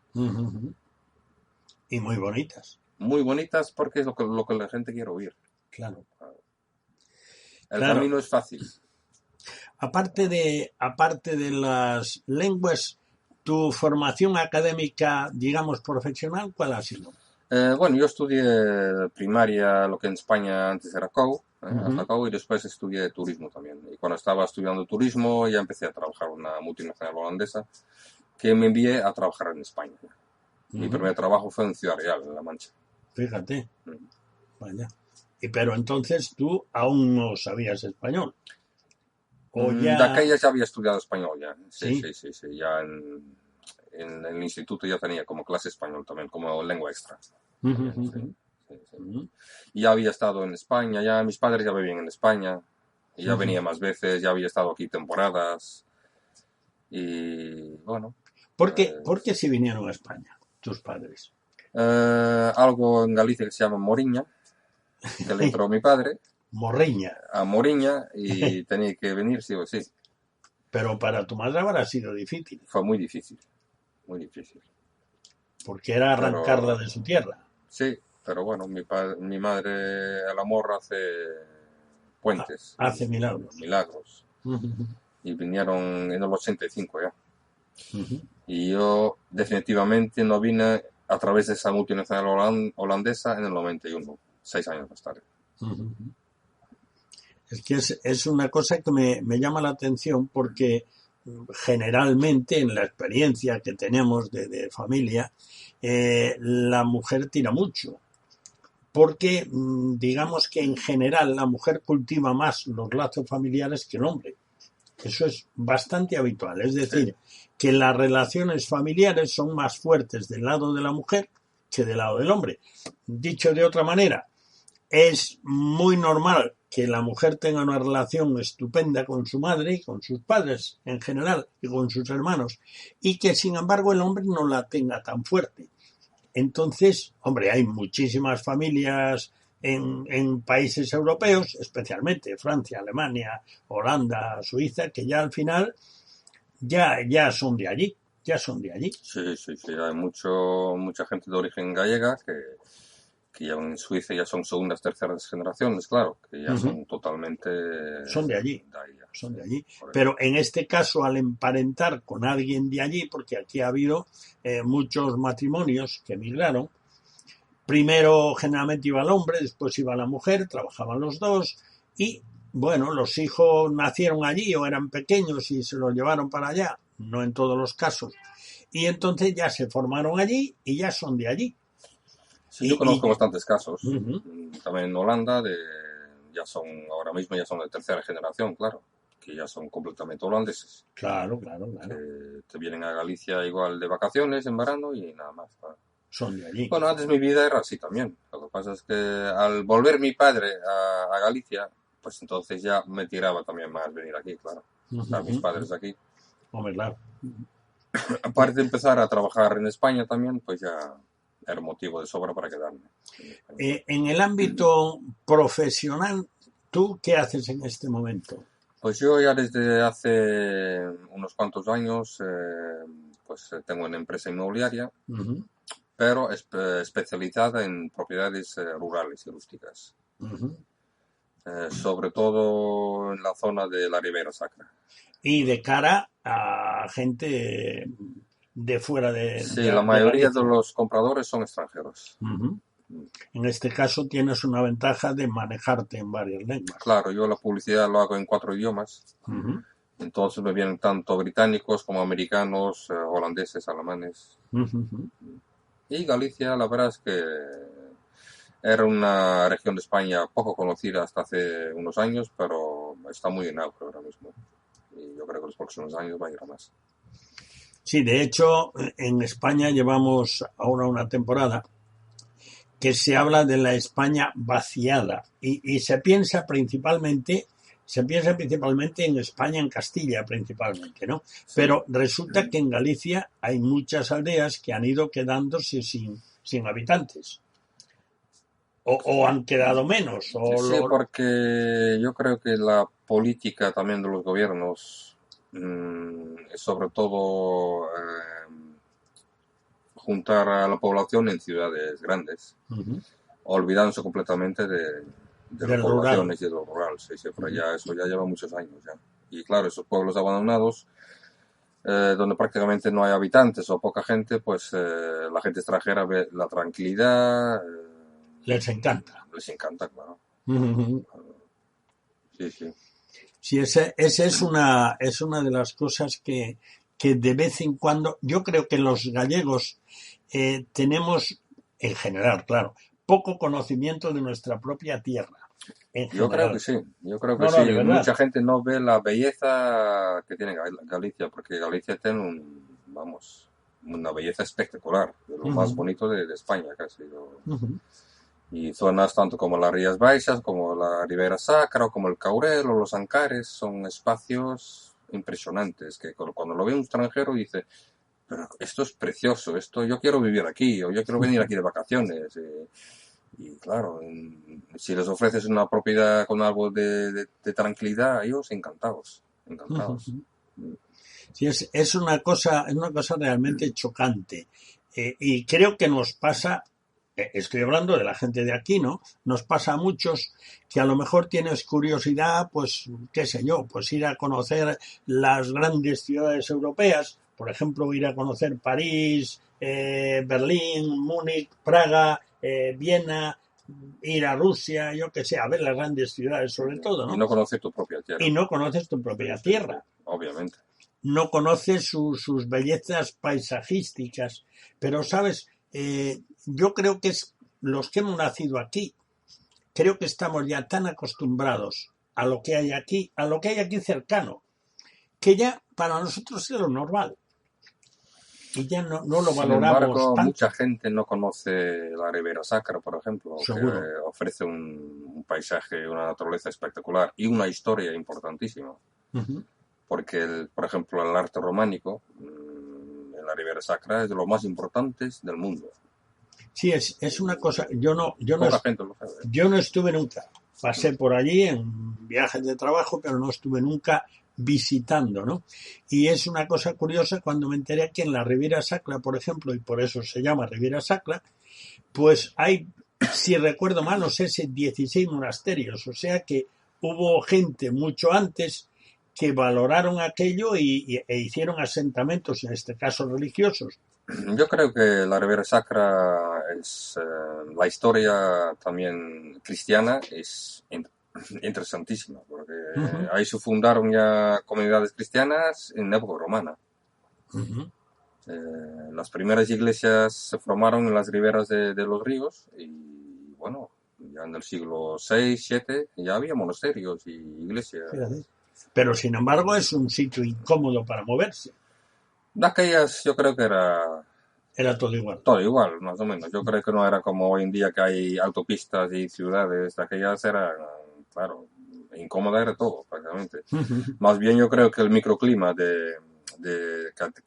Y muy bonitas. Muy bonitas porque es lo que la gente quiere oír. Claro. El camino es fácil. Aparte de las lenguas, tu formación académica, digamos, profesional, ¿cuál ha sido? Bueno, yo estudié primaria, lo que en España antes era COU, hasta COU, y después estudié turismo también. Y cuando estaba estudiando turismo ya empecé a trabajar en una multinacional holandesa que me envié a trabajar en España. Mi primer trabajo fue en Ciudad Real, en La Mancha. Fíjate. Vaya. Pero entonces tú aún no sabías español. De aquella ya había estudiado español ya. Sí. Ya en el instituto ya tenía como clase español también, como lengua extra. Y ya había estado en España, ya mis padres ya vivían en España, y ya venía más veces, ya había estado aquí temporadas. Y bueno. ¿Por qué si vinieron a España tus padres? Algo en Galicia que se llama Moriña, que le entró mi padre. Morriña. A Moriña, y tenía que venir sí o sí. Pero para tu madre habrá sido difícil. Fue muy difícil. Muy difícil. Porque era arrancarla de su tierra. Sí, pero bueno, mi madre, el amor hace puentes. Hace milagros. Milagros. Y vinieron en el 85 ya. Y yo definitivamente no vine a través de esa multinacional holandesa en el 91, 6 años más tarde. Es que es una cosa que me llama la atención porque generalmente en la experiencia que tenemos de familia, la mujer tira mucho. Porque digamos que en general la mujer cultiva más los lazos familiares que el hombre. Eso es bastante habitual. Es decir, que las relaciones familiares son más fuertes del lado de la mujer que del lado del hombre. Dicho de otra manera, es muy normal que la mujer tenga una relación estupenda con su madre y con sus padres en general y con sus hermanos, y que sin embargo el hombre no la tenga tan fuerte. Entonces, hombre, hay muchísimas familias en países europeos, especialmente Francia, Alemania, Holanda, Suiza, que ya al final ya son de allí. Ya son de allí. Sí. Hay mucha gente de origen gallega que ya en Suiza ya son segundas, terceras generaciones, claro, que ya son totalmente... Son de allí. Son de allí. Pero en este caso, al emparentar con alguien de allí, porque aquí ha habido muchos matrimonios que emigraron, primero generalmente iba el hombre, después iba la mujer, trabajaban los dos y, bueno, los hijos nacieron allí o eran pequeños y se los llevaron para allá, no en todos los casos. Y entonces ya se formaron allí y ya son de allí. Sí, yo conozco bastantes casos. También en Holanda, ahora mismo ya son de tercera generación, claro, que ya son completamente holandeses. Claro. Que te vienen a Galicia igual de vacaciones en verano y nada más. Claro. Son de allí. Bueno, antes mi vida era así también. Lo que pasa es que al volver mi padre a Galicia, pues entonces ya me tiraba también más venir aquí, claro. Están mis padres aquí. Hombre, claro. Aparte de empezar a trabajar en España también, pues ya era motivo de sobra para quedarme. En el ámbito profesional, ¿tú qué haces en este momento? Pues yo ya desde hace unos cuantos años pues tengo una empresa inmobiliaria, pero especializada en propiedades rurales y rústicas. Sobre todo en la zona de la Ribera Sacra. Y de cara a gente de fuera de... Sí, la mayoría de los compradores son extranjeros. En este caso tienes una ventaja de manejarte en varias lenguas. Claro, yo la publicidad lo hago en 4 idiomas. Entonces me vienen tanto británicos como americanos, holandeses, alemanes. Y Galicia, la verdad es que era una región de España poco conocida hasta hace unos años, pero está muy en auge ahora mismo. Y yo creo que los próximos años va a ir a más. Sí, de hecho, en España llevamos ahora una temporada que se habla de la España vaciada y se piensa principalmente en España, en Castilla principalmente, ¿no? Sí. Pero resulta que en Galicia hay muchas aldeas que han ido quedándose sin habitantes. O han quedado menos. Sí, porque yo creo que la política también de los gobiernos es sobre todo juntar a la población en ciudades grandes, olvidándose completamente de las poblaciones y de lo rural. Sí, pero ya eso ya lleva muchos años ya. Y claro, esos pueblos abandonados, donde prácticamente no hay habitantes o poca gente, pues la gente extranjera ve la tranquilidad. Les encanta. Les encanta, claro. Sí. Sí, esa es una de las cosas que de vez en cuando, yo creo que los gallegos tenemos, en general, claro, poco conocimiento de nuestra propia tierra. Yo creo que sí. No, mucha gente no ve la belleza que tiene Galicia, porque Galicia tiene una belleza espectacular, de lo más bonito de España casi. Y zonas tanto como las Rías Baixas, como la Ribera Sacra, o como el Caurel o los Ancares, son espacios impresionantes, que cuando lo ve un extranjero dice, pero esto es precioso, yo quiero vivir aquí, o yo quiero venir aquí de vacaciones. Y claro, si les ofreces una propiedad con algo de tranquilidad, ellos encantados. Sí, es una cosa realmente chocante. Y creo que nos pasa, estoy hablando de la gente de aquí, ¿no? Nos pasa a muchos que a lo mejor tienes curiosidad, pues, qué sé yo, pues ir a conocer las grandes ciudades europeas, por ejemplo, ir a conocer París, Berlín, Múnich, Praga, Viena, ir a Rusia, yo qué sé, a ver las grandes ciudades sobre todo, ¿no? Y no conoces tu propia tierra. Y no conoces tu propia tierra. Obviamente. No conoces sus bellezas paisajísticas. Pero, ¿sabes? Yo creo que los que hemos nacido aquí, creo que estamos ya tan acostumbrados a lo que hay aquí cercano, que ya para nosotros es lo normal. y ya no lo Sin valoramos embargo, tanto. mucha gente no conoce la Ribera Sacra, por ejemplo, Seguro. que ofrece un paisaje, una naturaleza espectacular y una historia importantísima. Uh-huh. Porque, por ejemplo, el arte románico en la Ribera Sacra es de los más importantes del mundo. Sí, es una cosa. Yo no estuve nunca. Pasé por allí en viajes de trabajo, pero no estuve nunca visitando, ¿no? Y es una cosa curiosa cuando me enteré que en la Riviera Sacra, por ejemplo, y por eso se llama Riviera Sacra, pues hay, si recuerdo mal, no sé si 16 monasterios, o sea que hubo gente mucho antes que valoraron aquello e hicieron asentamientos, en este caso religiosos. Yo creo que la Ribera Sacra es la historia también cristiana es interesantísima porque ahí se fundaron ya comunidades cristianas en época romana. Las primeras iglesias se formaron en las riberas de los ríos y bueno, ya en el siglo VI, VII ya había monasterios y iglesias. Pero sin embargo es un sitio incómodo para moverse. De aquellas yo creo que era todo igual. Todo igual, más o menos. Yo creo que no era como hoy en día que hay autopistas y ciudades. De aquellas era, claro, incómoda era todo, prácticamente. Más bien yo creo que el microclima que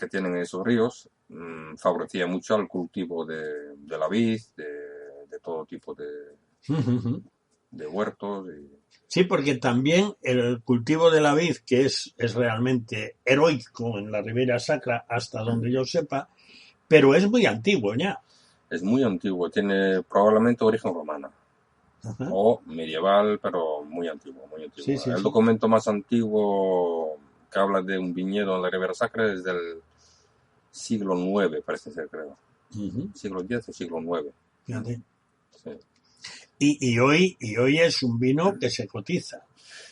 tienen esos ríos favorecía mucho al cultivo de la vid, de todo tipo de huertos. Sí, porque también el cultivo de la vid, que es realmente heroico en la Ribera Sacra, hasta donde yo sepa, pero es muy antiguo ya. Es muy antiguo, tiene probablemente origen romano. Ajá. O medieval, pero muy antiguo, muy antiguo. Sí, el documento más antiguo que habla de un viñedo en la Ribera Sacra es del siglo IX, parece ser, creo. Siglo X o siglo IX. Fíjate. Sí. Y hoy es un vino que se cotiza.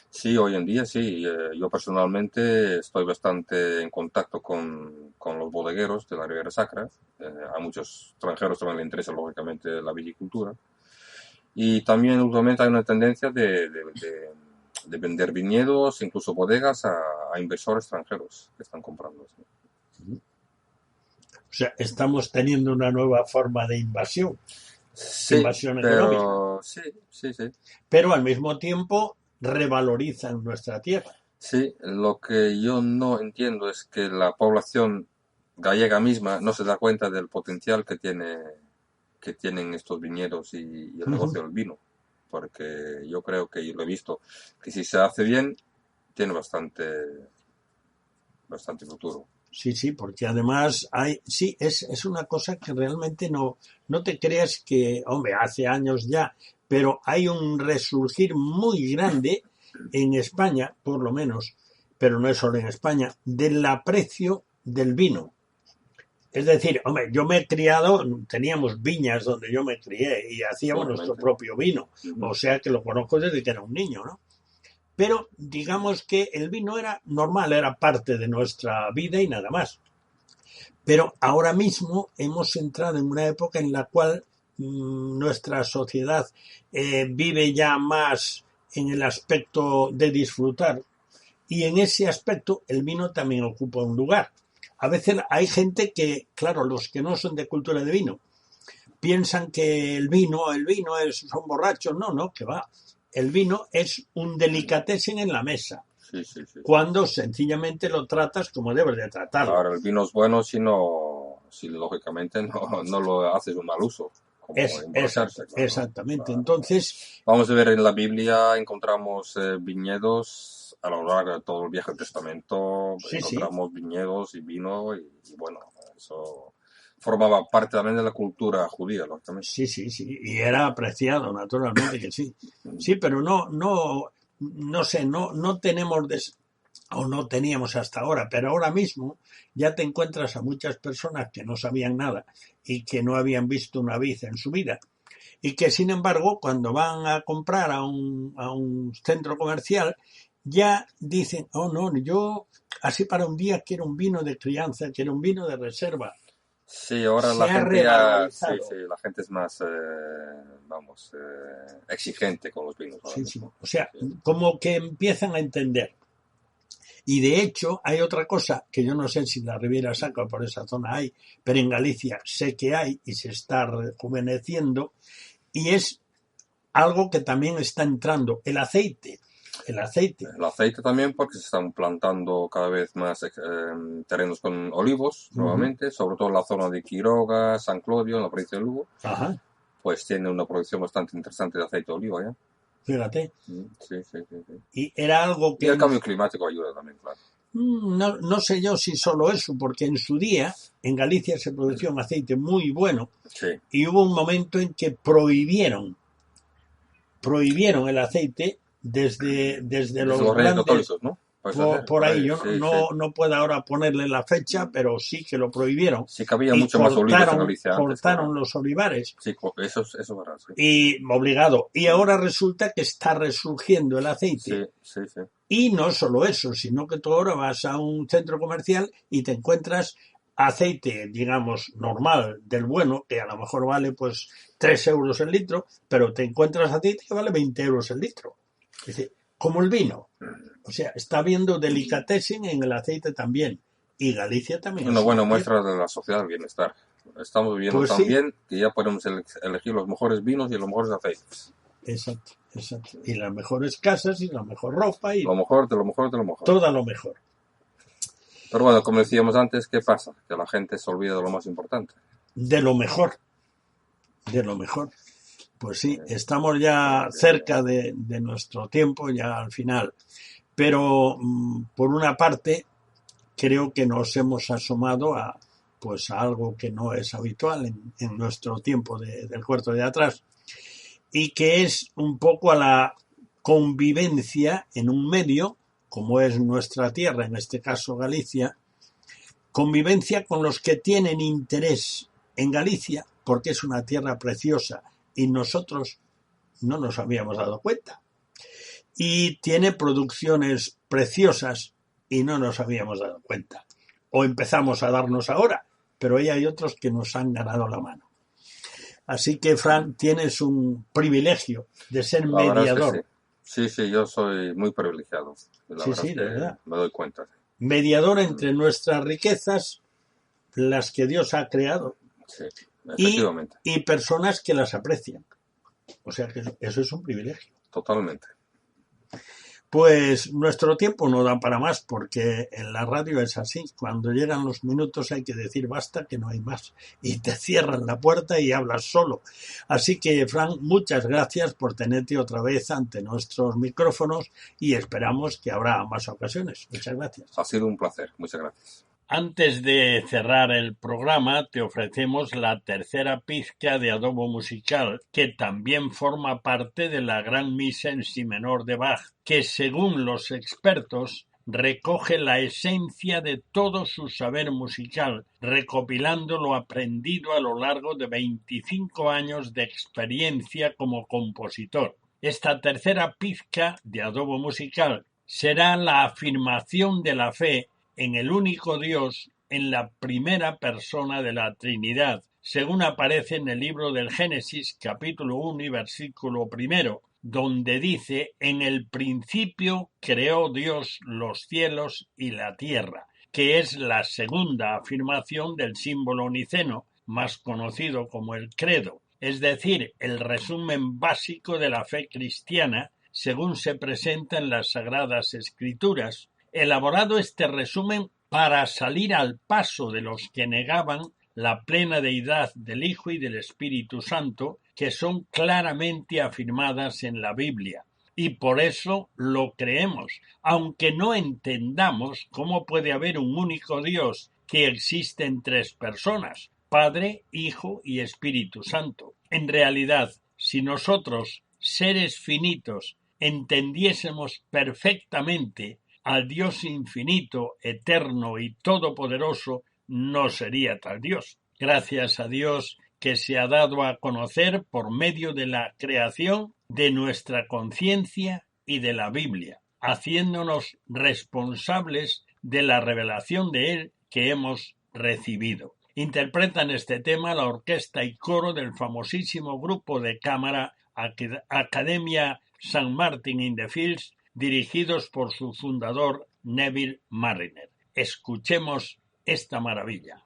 Sí, hoy en día sí. Yo personalmente estoy bastante en contacto con los bodegueros de la Ribera Sacra. A muchos extranjeros también les interesa, lógicamente, la viticultura. Y también últimamente hay una tendencia de vender viñedos, incluso bodegas, a inversores extranjeros que están comprando. ¿Sí? O sea, estamos teniendo una nueva forma de invasión. Sí, invasión económica. Sí. Pero al mismo tiempo revalorizan nuestra tierra. Sí, lo que yo no entiendo es que la población gallega misma no se da cuenta del potencial que tienen estos viñedos y el negocio del vino, porque yo creo que, yo lo he visto, que si se hace bien, tiene bastante futuro. Sí, porque además es una cosa que realmente no te creas que, hombre, hace años ya, pero hay un resurgir muy grande en España, por lo menos, pero no es solo en España, del aprecio del vino. Es decir, hombre, yo me he criado, teníamos viñas donde yo me crié y hacíamos nuestro propio vino, o sea que lo conozco desde que era un niño, ¿no? Pero digamos que el vino era normal, era parte de nuestra vida y nada más. Pero ahora mismo hemos entrado en una época en la cual nuestra sociedad vive ya más en el aspecto de disfrutar y en ese aspecto el vino también ocupa un lugar. A veces hay gente que, claro, los que no son de cultura de vino, piensan que el vino son borrachos. No, que va. El vino es un delicatessen en la mesa. Sí. Cuando sencillamente lo tratas como debes de tratarlo. Ahora, el vino es bueno si lógicamente no lo haces un mal uso. Exactamente. Claro. Entonces, vamos a ver, en la Biblia encontramos viñedos a lo largo de todo el Viejo Testamento. Encontramos viñedos y vino y bueno, eso formaba parte también de la cultura judía, lógicamente. Sí, y era apreciado, naturalmente que sí. Sí, pero no sé, no tenemos o no teníamos hasta ahora, pero ahora mismo ya te encuentras a muchas personas que no sabían nada y que no habían visto una vid en su vida y que sin embargo cuando van a comprar a un centro comercial ya dicen, oh no, yo así para un día quiero un vino de crianza, quiero un vino de reserva. Sí, ahora la gente es más, exigente con los vinos. Sí. O sea, como que empiezan a entender. Y de hecho hay otra cosa que yo no sé si la Riviera Sacra por esa zona hay, pero en Galicia sé que hay y se está rejuveneciendo, y es algo que también está entrando, el aceite. El aceite. El aceite también, porque se están plantando cada vez más terrenos con olivos, nuevamente, sobre todo en la zona de Quiroga, San Clodio, en la provincia de Lugo. Ajá. Pues tiene una producción bastante interesante de aceite de oliva, ¿ya? Fíjate. Sí. Y era algo que... Y el cambio climático ayuda también, claro. No sé yo si solo eso, porque en su día en Galicia se producía un aceite muy bueno, sí. Y hubo un momento en que prohibieron el aceite desde los Reyes grandes... Católicos, ¿no? Por ahí, yo no puedo ahora ponerle la fecha, pero sí que lo prohibieron. Sí que había mucho más olivos en Galicia antes. Cortaron los olivares. Sí, eso es verdad, sí. Y obligado. Y ahora resulta que está resurgiendo el aceite. Sí. Y no solo eso, sino que tú ahora vas a un centro comercial y te encuentras aceite, digamos, normal, del bueno, que a lo mejor vale pues 3 euros el litro, pero te encuentras aceite que vale 20 euros el litro. Es decir, como el vino. O sea, está habiendo delicatessen en el aceite también. Y Galicia también. Una buena muestra de la sociedad del bienestar. Estamos viviendo pues tan sí. bien que ya podemos elegir los mejores vinos y los mejores aceites. Exacto. Y las mejores casas y la mejor ropa. Y lo mejor de lo mejor. Todo lo mejor. Pero bueno, como decíamos antes, ¿qué pasa? Que la gente se olvida de lo más importante. De lo mejor. Pues sí, estamos ya cerca de nuestro tiempo, ya al final. Pero, por una parte, creo que nos hemos asomado a algo que no es habitual en nuestro tiempo del cuarto de atrás, y que es un poco a la convivencia en un medio, como es nuestra tierra, en este caso Galicia, convivencia con los que tienen interés en Galicia, porque es una tierra preciosa y nosotros no nos habíamos dado cuenta. Y tiene producciones preciosas y no nos habíamos dado cuenta. O empezamos a darnos ahora, pero ahí hay otros que nos han ganado la mano. Así que, Fran, tienes un privilegio de ser mediador. Es que sí, yo soy muy privilegiado. De verdad. Me doy cuenta. Mediador entre nuestras riquezas, las que Dios ha creado, sí, efectivamente. Y personas que las aprecian. O sea que eso es un privilegio. Totalmente. Pues nuestro tiempo no da para más, porque en la radio es así. Cuando llegan los minutos hay que decir basta, que no hay más. Y te cierran la puerta y hablas solo. Así que, Fran, muchas gracias por tenerte otra vez ante nuestros micrófonos y esperamos que habrá más ocasiones. Muchas gracias. Ha sido un placer. Muchas gracias. Antes de cerrar el programa, te ofrecemos la tercera pizca de adobo musical, que también forma parte de la gran misa en si menor de Bach, que según los expertos recoge la esencia de todo su saber musical, recopilando lo aprendido a lo largo de 25 años de experiencia como compositor. Esta tercera pizca de adobo musical será la afirmación de la fe en el único Dios, en la primera persona de la Trinidad, según aparece en el libro del Génesis, capítulo 1 y versículo 1, donde dice: en el principio creó Dios los cielos y la tierra, que es la segunda afirmación del símbolo niceno, más conocido como el credo, es decir, el resumen básico de la fe cristiana, según se presenta en las Sagradas Escrituras. Elaborado este resumen para salir al paso de los que negaban la plena deidad del Hijo y del Espíritu Santo, que son claramente afirmadas en la Biblia. Y por eso lo creemos, aunque no entendamos cómo puede haber un único Dios que existe en 3 personas, Padre, Hijo y Espíritu Santo. En realidad, si nosotros, seres finitos, entendiésemos perfectamente al Dios infinito, eterno y todopoderoso, no sería tal Dios. Gracias a Dios que se ha dado a conocer por medio de la creación, de nuestra conciencia y de la Biblia, haciéndonos responsables de la revelación de Él que hemos recibido. Interpretan este tema la orquesta y coro del famosísimo grupo de cámara Academia St. Martin in the Fields, dirigidos por su fundador, Neville Marriner. Escuchemos esta maravilla.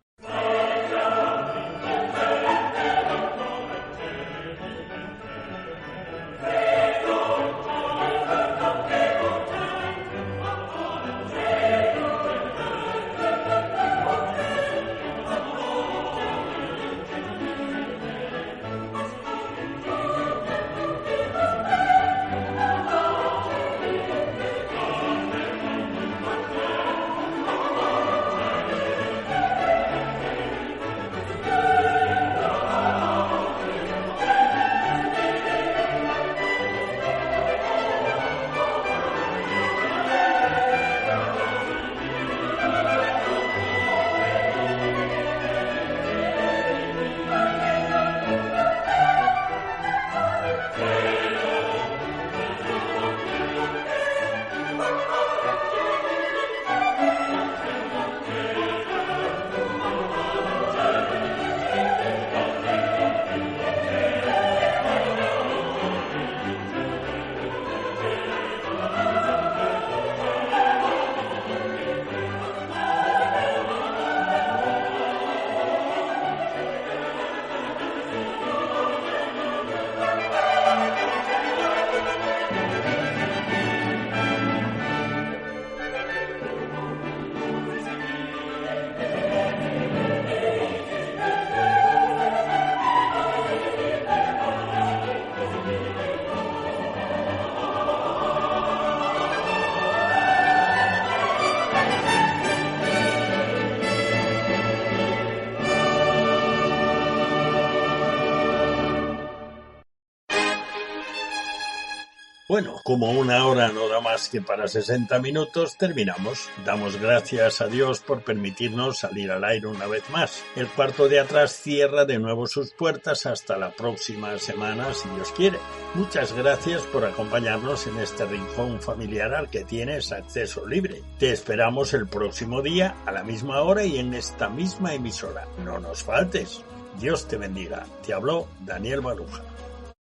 Bueno, como una hora no da más que para 60 minutos, terminamos. Damos gracias a Dios por permitirnos salir al aire una vez más. El cuarto de atrás cierra de nuevo sus puertas hasta la próxima semana, si Dios quiere. Muchas gracias por acompañarnos en este rincón familiar al que tienes acceso libre. Te esperamos el próximo día, a la misma hora y en esta misma emisora. No nos faltes. Dios te bendiga. Te habló Daniel Baruja.